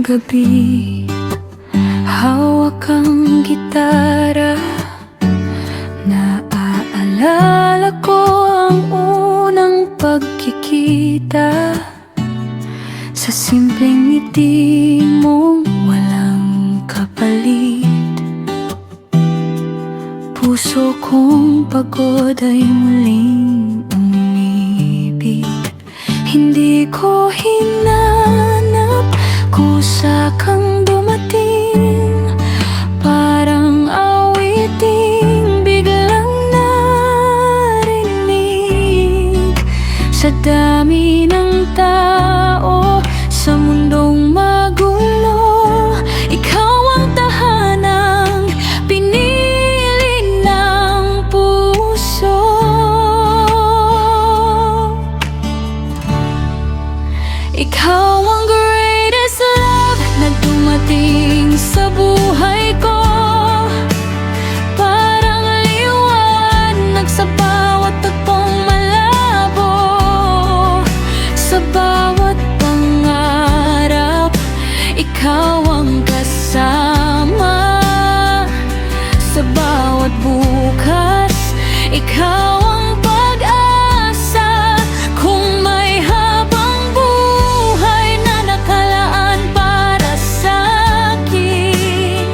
gabi, hawak ang gitara. Naaalala ko ang unang pagkikita, sa simpleng ngiti mong walang kapalit. Puso kong pagod ay muling umibig. Hindi ko hinanap, kusa kang dumating. Parang awiting biglang narinig. Sa dami ng tao sa mundong magulo, ikaw ang tahanang pinili ng puso. Ikaw ang greatest love na dumating sa buhay ko. Parang liwanag sa bawat tagpong malabo, sa bawat pangarap, ikaw ang kasama. Sa bawat bukas, ikaw ang pag-asa. Kung may habang buhay na nakalaan para sa'kin,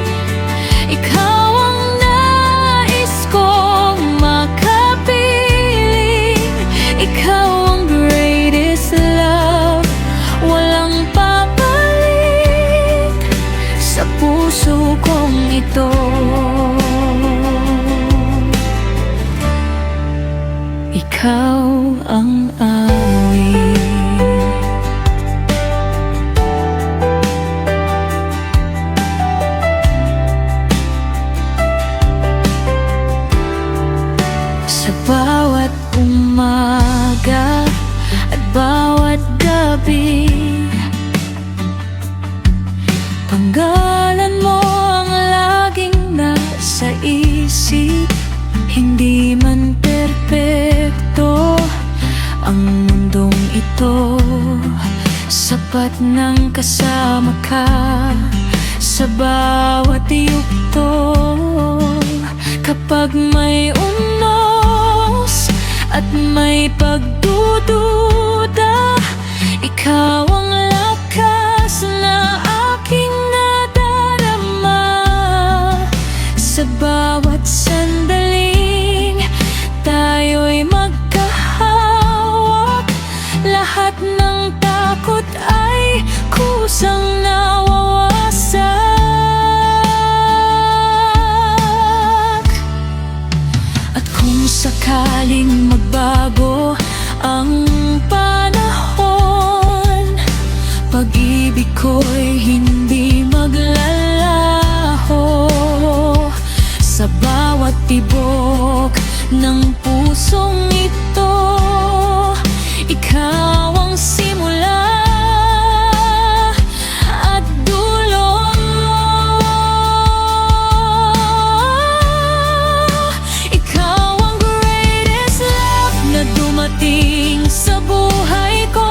ikaw ang nais kong makapiling. Ikaw ang greatest love, walang papalit sa puso kong ito. Ikaw ang awit. Sa bawat umaga at bawat gabi, panggalan mo ang laging nasa isip. Hindi man perpekto ang mundong ito, sapat nang kasama ka sa bawat yugto. Kapag may unos at may pagdududa, ikaw ang lakas na aking nadarama. Sa bawat sandaling tayo'y magkahawak, lahat ng takot ay kusang nawawasak. At kung sakaling magbago ang panahon, pag-ibig ko'y hindi maglalaho. Sa bawat tibok ng pusong ito, ikaw ang simula at dulo. Ikaw ang greatest love na dumating sa buhay ko.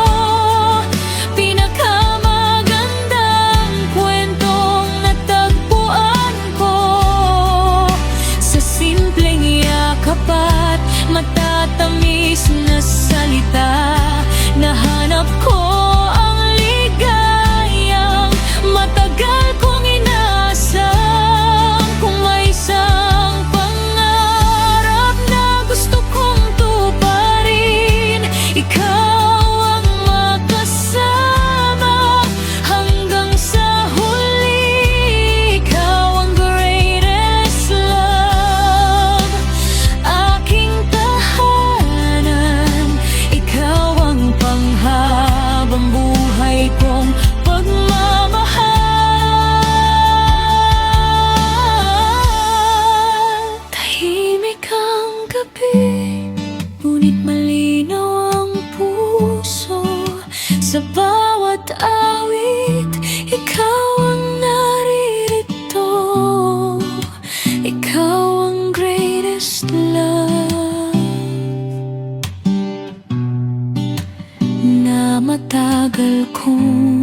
Pinakamagandang kwentong natagpuan ko, sa simpleng yakap at matatamis na salita. Nahanap ko ang ligayang matagal kong inaasam. Kung may isang pangarap na gusto kong tuparin, ikaw ang makasama hanggang sa huli. Ikaw ang greatest love, aking tahanan. Ikaw ang panghabang buhay kong pagmamahal. Tahimik ang gabi, ngunit malinaw ang puso. Sa bawat awit, ikaw ang naririto. Ikaw ang greatest love na matagal kong